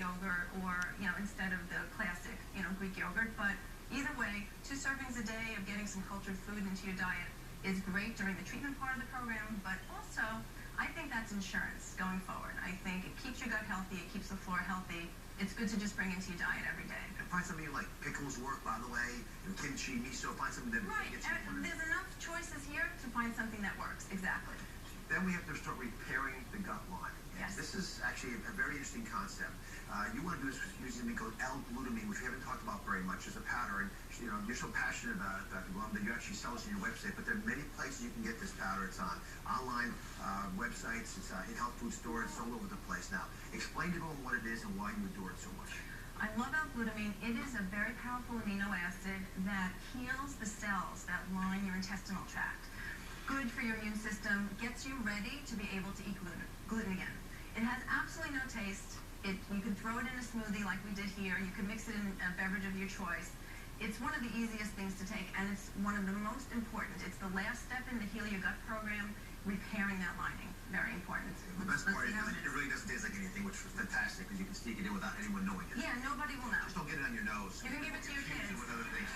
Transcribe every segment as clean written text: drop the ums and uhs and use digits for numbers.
yogurt or, instead of the classic, Greek yogurt. But either way, 2 servings a day of getting some cultured food into your diet is great during the treatment part of the program, but also I think that's insurance going forward. I think it keeps your gut healthy, it keeps the flora healthy. It's good to just bring into your diet every day. And find something like pickles work, by the way, and kimchi, miso, find something that gets you. There's enough choices here to find something that works, exactly. Then we have to start repairing the gut line. Yes. This is actually a very interesting concept. You want to do this using something called L-glutamine, which we haven't talked about very much as a powder. And you're so passionate about it, Dr. Blum, that you actually sell this on your website. But there are many places you can get this powder. It's on online websites. It's in health food stores. It's all over the place. Now, explain to them what it is and why you adore it so much. I love L-glutamine. It is a very powerful amino acid that heals the cells that line your intestinal tract. Good for your immune system, gets you ready to be able to eat gluten again. It has absolutely no taste. You can throw it in a smoothie like we did here. You can mix it in a beverage of your choice. It's one of the easiest things to take, and it's one of the most important. It's the last step in the Heal Your Gut program, repairing that lining. Very important. The best part is it really doesn't taste like anything, which is fantastic because you can sneak it in without anyone knowing it. Yeah, nobody will know. Just don't get it on your nose. You can give it to your kids. With other things.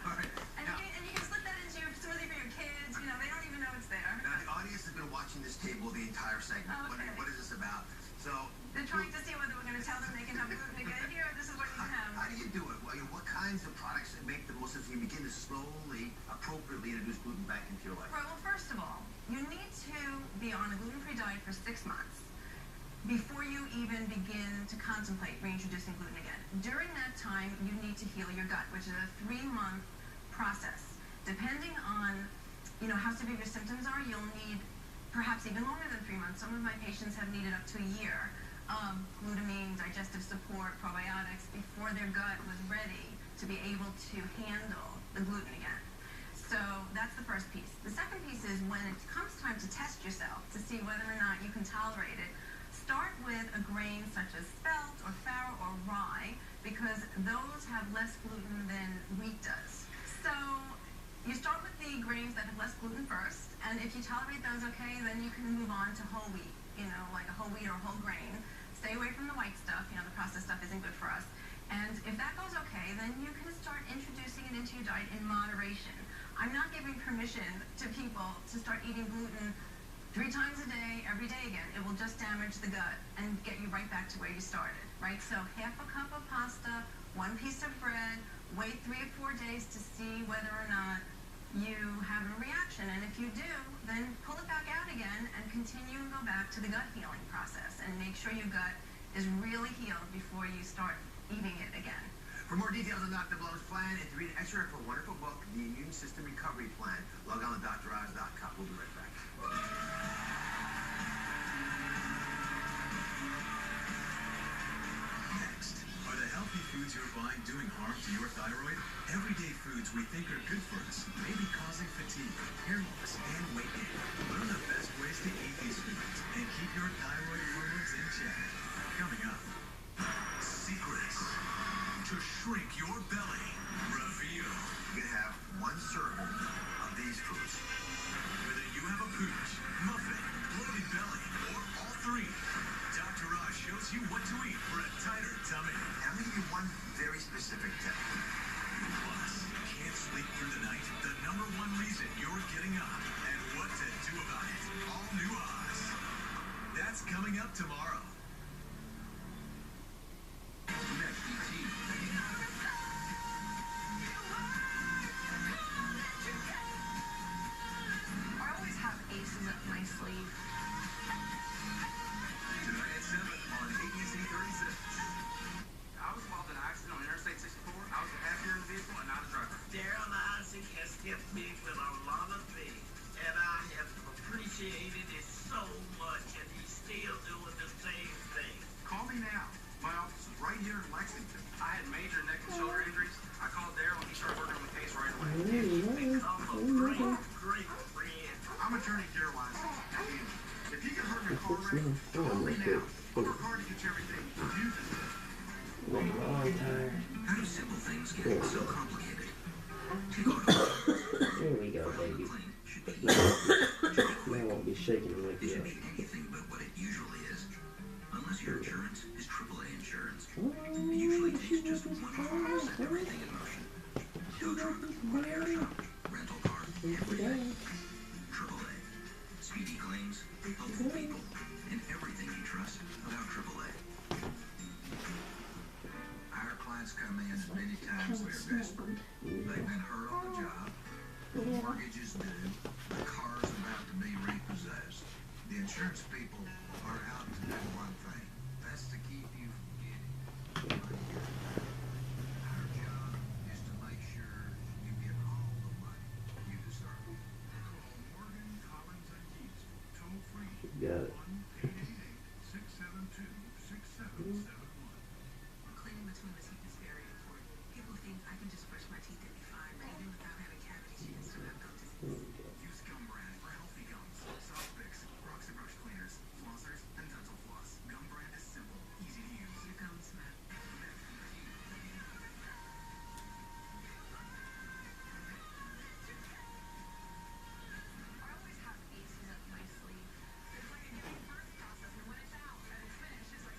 All right. And you can slip that into your smoothie for your kids. They don't even know it's there. Now, the audience has been watching this table the entire segment, wondering what is this about. So they're trying to see whether we're going to tell them they can have gluten again. Here, this is what you can have. How do you do it? Well, what kinds of products make the most sense? You begin to slowly, appropriately introduce gluten back into your life. Right. Well, first of all, you need to be on a gluten-free diet for 6 months before you even begin to contemplate reintroducing gluten again. During that time, you need to heal your gut, which is a 3-month process. Depending on, how severe your symptoms are, you'll need perhaps even longer than 3 months. Some of my patients have needed up to a year of glutamine, digestive support, probiotics, before their gut was ready to be able to handle the gluten again. So that's the first piece. The second piece is when it comes time to test yourself to see whether or not you can tolerate it, start with a grain such as spelt or farro or rye, because those have less gluten than wheat does. So you start with the grains that have less gluten first, and if you tolerate those okay, then you can move on to whole wheat, like a whole wheat or a whole grain. Stay away from the white stuff, the processed stuff isn't good for us. And if that goes okay, then you can start introducing it into your diet in moderation. I'm not giving permission to people to start eating gluten 3 times a day, every day again. It will just damage the gut and get you right back to where you started, right? So half a cup of pasta, 1 piece of bread, wait 3 or 4 days to see whether or not you have a reaction. And if you do, then pull it back out again and continue and go back to the gut healing process and make sure your gut is really healed before you start eating it again. For more details on Dr. Blum's plan and to read an excerpt from her wonderful book, The Immune System Recovery Plan, log on to droz.com. We'll be right back. Next, are the healthy foods you're buying doing harm to your thyroid? Everyday foods we think are good for us may be causing fatigue, hair loss, and weight gain. Learn the best ways to eat these foods and keep your thyroid hormones in check. Coming up, secrets to shrink your belly revealed. You can have 1 serving of these foods. Whether you have a pooch, muffin, bloated belly, or all 3, Dr. Oz shows you what to eat for a tighter tummy. I'm going to give you one very specific tip. Plus, can't sleep through the night? The #1 reason you're getting up and what to do about it. All new Oz. That's coming up tomorrow. Next, ET. I always have aces up my sleeve. Tonight at 7 on ABC 36. I was involved in an accident on Interstate 64. I was a passenger in the vehicle and not a driver. Daryl Isaac has kept me with a lot of things, and I have appreciated it so much, and he's still doing the same thing. Call me now. My office is right here in Lexington. I had major neck and shoulder injuries. I called Daryl and he started working on the case right away. Become a great, great friend. I'm attorney Daryl Isaac. If you get hurt in a car wreck, call me now. I'll work hard to get you everything you deserve. How do simple things get so complicated? Take on There we go, baby. should be Now I won't be shaking like It should that. be anything but what it usually is. Unless your insurance is AAA insurance. everything in motion. Tow truck, repair shop, rental car, everything. AAA. Speedy claims, helpful people, and everything you trust about AAA. Our clients come in many times they're desperate. They've been hurt on the job, the mortgage is due, the car's about to be repossessed. The insurance people are out to do one thing. That's to keep you from getting money you're owed. Our job is to make sure you get all the money you deserve. Call Morgan, Collins, and Keys. Toll free. Got it. 1-888-672-6771. Cleaning between the teeth is very important. People think I can just brush my teeth and be fine, but even without having cavities, you can still have gum disease. Use Gum Brand for healthy gums. Soft picks, Roxy brush cleaners, flossers, and dental floss. Gum Brand is simple, easy to use. Your gums smell. I always have aces up my sleeve. It's like a giving birth process, and when it's out and it's finished, it's like.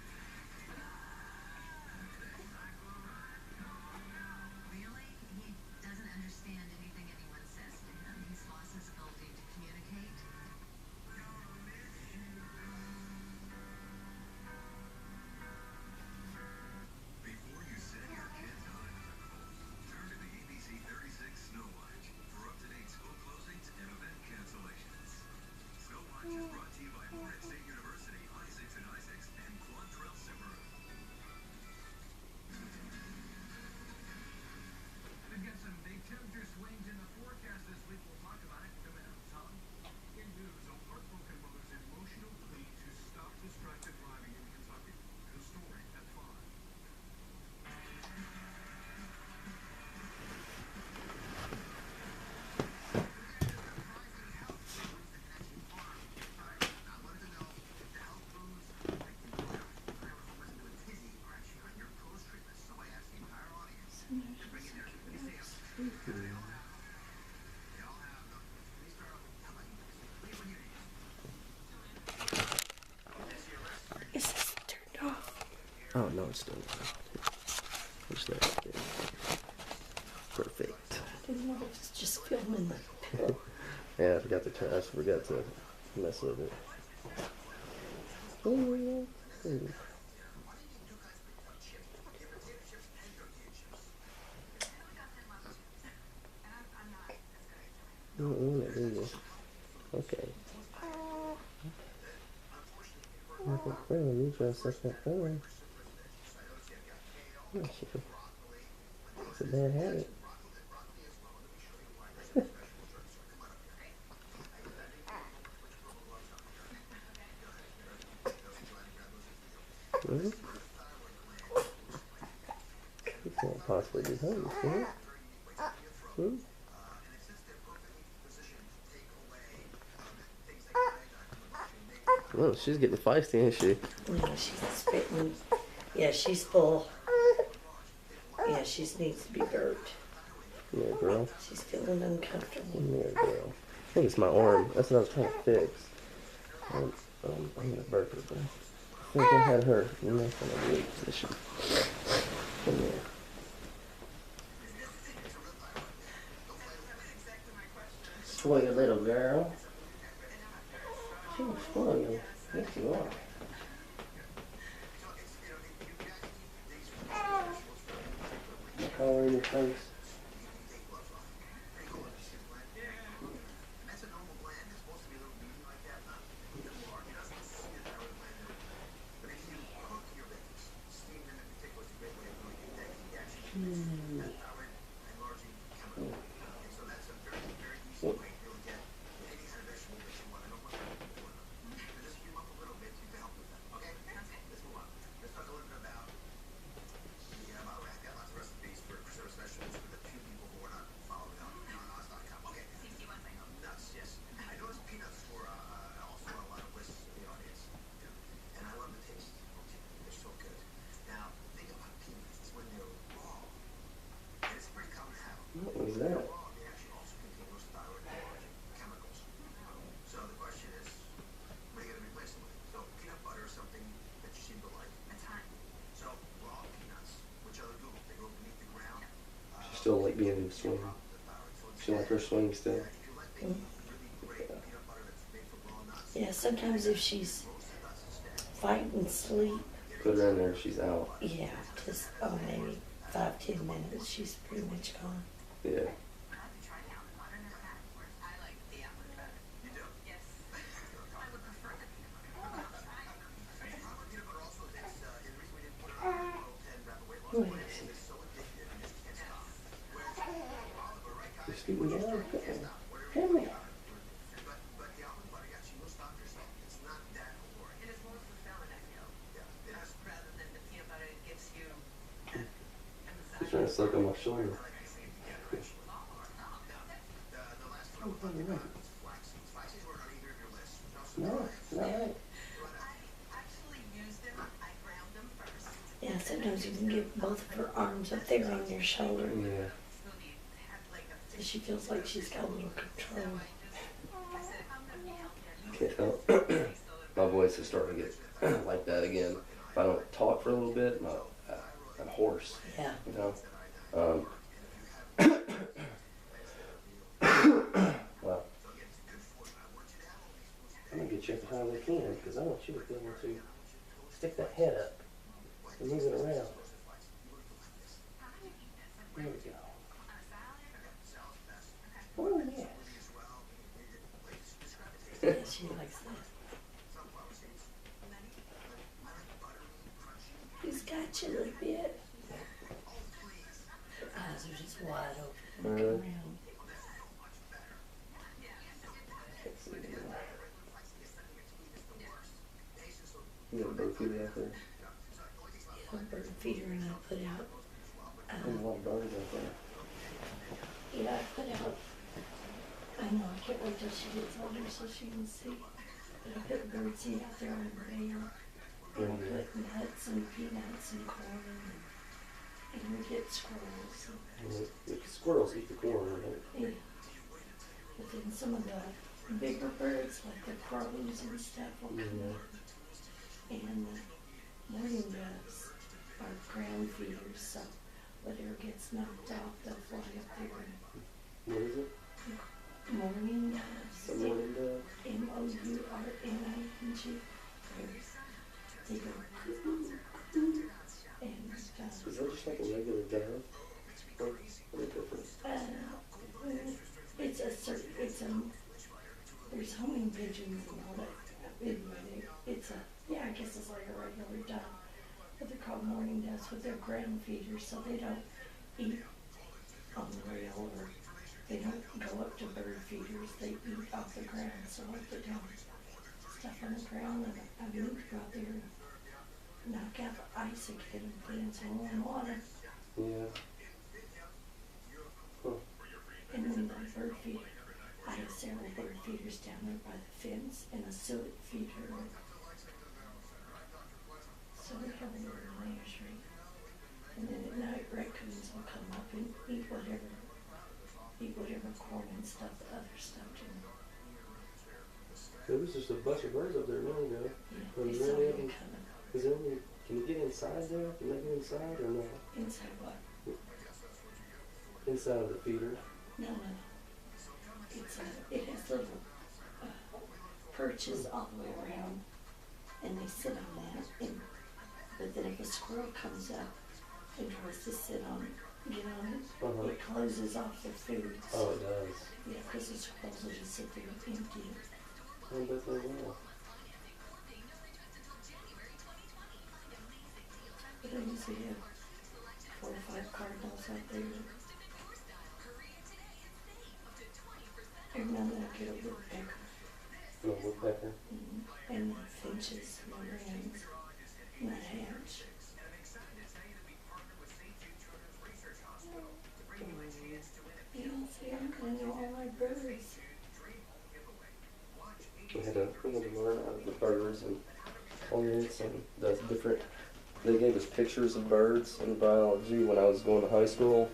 Really? He doesn't understand anything anyone says to him. He's lost his ability to communicate. Before you send your kids on a turn to the ABC 36 Snow Watch for up-to-date school closings and event cancellations. Snow Watch is brought to you by Florida State University, Isaacs and Isaacs, and Quantrell Subaru. We've got some big temperature swings in the forecast this week. We'll talk about it coming up, Tom. In news, a heartbroken mother's emotional plea to stop distracted driving in Kentucky. The story at 5. Is this turned off? Oh no, it's still on. Push that right there. Perfect. I didn't know it was just filming the pillow. Yeah, I forgot to mess with it. Ooh. Okay. You just set that phone. It's a bad habit. You can't possibly be hungry, can you? Oh, she's getting feisty, ain't she? Yeah, she's spitting. Yeah, she's full. Yeah, she needs to be burped. Come here, girl. She's feeling uncomfortable. Come here, girl. I think it's my arm. That's what I was trying to fix. I'm gonna burp her, but I think I had her in a weird position. Come here. Spoil little girl. She was spoiled. Yes, you are. Color in your face. still like being in the swing. She like her swing still. Mm. Yeah, sometimes if she's fighting sleep, Put her in there, she's out. yeah, just maybe 5-10 minutes, she's pretty much gone. Yeah. Wait. You're scooting down? Come here. It is more fulfilling, I feel. Rather than the peanut butter, it gives you She's trying to suck on my shoulder. No, no. actually use them. I ground them first. Yeah, sometimes you can get both of her arms up there on your shoulder. Yeah. Smoothie had like a So she feels like she's got a little control. I said, if I'm gonna be healthy, Can't help. My voice is starting to get like that again. If I don't talk for a little bit, I'm hoarse. Yeah. You know. Well, I'm gonna get you every time I can because I want you to be able to stick that head up and move it around. There we go. Oh yes. Yeah, she likes that. Who's got you a little bit? Her eyes are just wide open, looking around. You got a bird feeder out there? Yeah, bird feeder, and I put out, There's a lot of birds out there. yeah, I put out, I know, I can't wait till she gets older so she can see. But I put bird seed out there on the rail, and I put nuts and peanuts and corn, and we get squirrels. The squirrels eat the corn, right? Yeah. But then some of the bigger birds, like the crows and stuff, will come up. And the morning doves are ground feeders, so whatever gets knocked off, they'll fly up there. What is it? Morning A doves. morning dove? MOURNING. They go cuckoo, cuckoo, and Is that just like a regular dove? Or what is different? there's homing pigeons and all that. Anyway, I guess it's like a regular dove. But they're called morning doves, but they're ground feeders, so they don't eat on the rail or they don't go up to bird feeders. They eat off the ground, so I put down stuff on the ground and I moved them out there and knock out the ice again and put in some warm water. Yeah. Huh. And then the bird feeder, I have several bird feeders down there by the fence and a suet feeder. So we have a little menagerie. And then at night raccoons will come up and eat whatever corn and stuff the other stuff do. There was just a bunch of birds up there a minute ago. Yeah, they saw me coming. Is there any, can you get inside there? Can they get inside or no? Inside what? Inside of the feeder? No. It has little perches all the way around, and they sit on that. But then if a squirrel comes up and tries to sit on it, get on it, it closes off their food. Oh, it does. Yeah, because the squirrels will just sit there and empty it. I bet they will. But I usually have 4 or 5 cardinals out there. And then I get a woodpecker. No, woodpecker. And the finches and the wrens and the hatch. You know, see, I'm gonna know all my birds. We had to learn out of the birds and plants and the different. They gave us pictures of birds in biology when I was going to high school,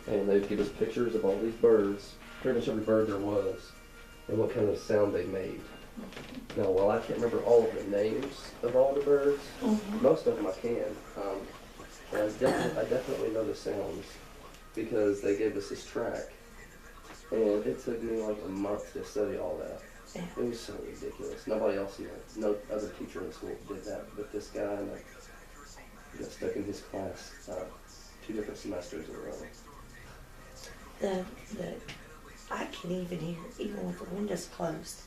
and they'd give us pictures of all these birds, pretty much every bird there was, and what kind of sound they made. Now, while I can't remember all of the names of all the birds, most of them I can. And I definitely know the sounds. because they gave us this track, and it took me like a month to study all that. It was so ridiculous. Nobody else, no other teacher in school did that, but this guy, like, got stuck in his class 2 different semesters in a row. I can even hear, even with the windows closed,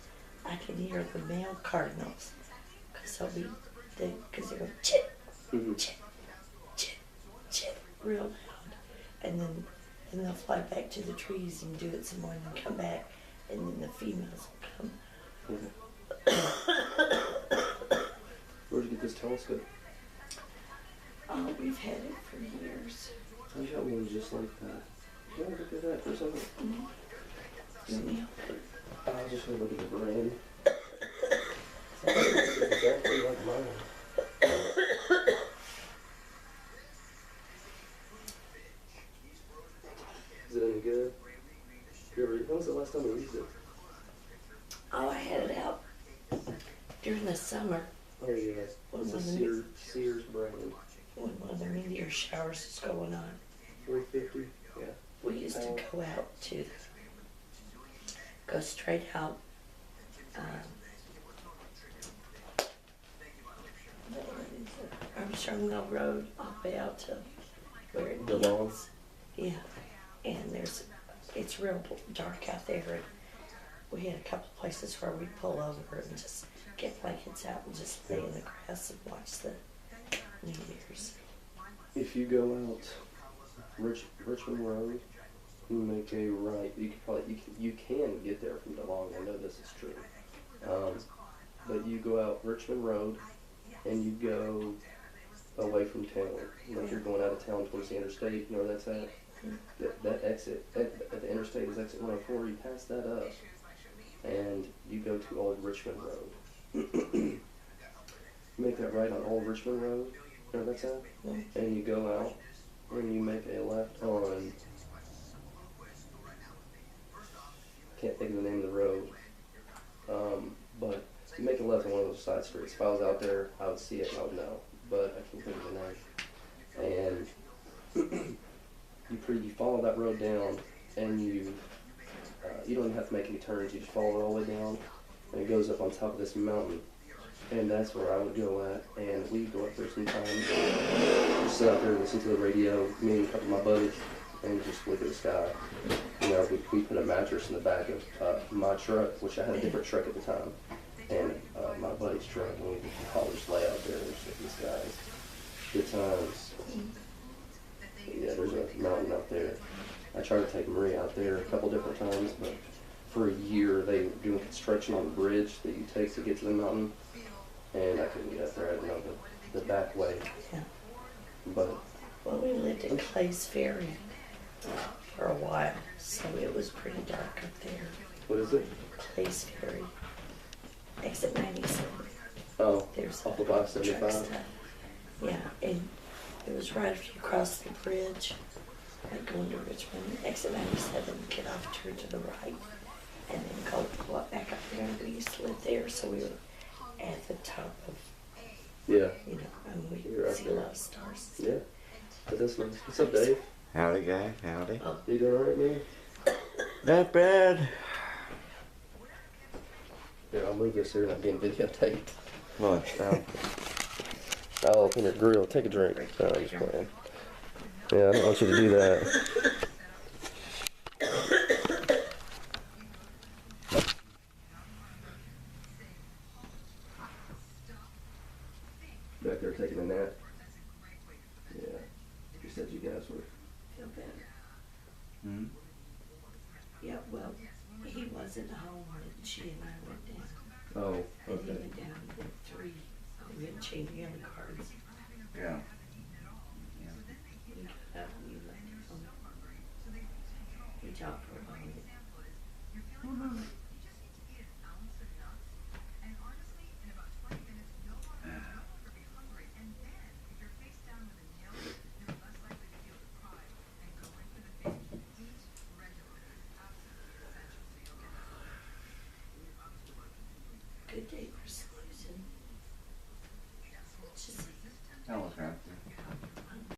I can hear the male cardinals, because they go chip, chip, chip, chip, real loud, and then they'll fly back to the trees and do it some more, and then come back, and then the females will come. Where'd you get this telescope? Oh, we've had it for years. I got one just like that. You want to look at that for a second? Yeah. I just want to look at the brand. It's exactly like mine. Is it any good? When was the last time we used it? Oh, I had it out during the summer Oh yeah, it's a Sears brand. when one of the meteor showers was going on. 350. Yeah. We used to go out to, go straight out, Armstrong Mill Road, all the way out to where it DeLong. ends. Yeah, and it's real dark out there, and we had a couple places where we'd pull over and just get blankets out and just lay in the grass and watch the meteors. If you go out Richmond Road, you make a right. You can get there from DeLong. I know this is true. But you go out Richmond Road and you go away from town. Like you're going out of town towards the interstate. You know where that's at? That exit at the interstate is exit 104. You pass that up and you go to Old Richmond Road. You make that right on Old Richmond Road. You know where that's at? And you go out and you make a left on, can't think of the name of the road, but you make a left on one of those side streets. If I was out there, I would see it and I would know, but I can't think of the name. And you follow that road down, and you don't even have to make any turns. You just follow it all the way down, and it goes up on top of this mountain. And that's where I would go at, and we'd go up there sometimes, just sit out there and listen to the radio, me and a couple of my buddies, and just look at the sky. You know, we put a mattress in the back of my truck, which I had a different truck at the time, and my buddy's truck, and we'd all just lay out there and just look at the skies. Good times. Yeah, there's a mountain out there. I tried to take Marie out there a couple different times, but for a year they were doing construction on the bridge that you take to get to the mountain. And I couldn't get up there. I didn't know the back way. Yeah. But Well, we lived at Clay's Ferry for a while, so it was pretty dark up there. what is it? Clay's Ferry, exit 97. Oh, There's off a of truck I-75. stop. Yeah, and it was right after you cross the bridge, like going to Richmond, exit 97, get off, turn to the right, and then go up back up there. And we used to live there, so we were at the top of, Yeah, and we You're up see a there. lot of stars. yeah. But that's nice. What's up, Dave? Howdy, guy. Howdy. You doing alright, man? Not bad. Here, I'll move this here, not being videotaped. What? I'll open your grill. Take a drink. No, I'm just playing. Yeah, I don't want you to do that. Back there taking a nap. Yeah. You said you guys were. Feel better. Hmm? Yeah, well, he wasn't home when she and I went down. Oh, And he okay. went down at 3. We went changing on the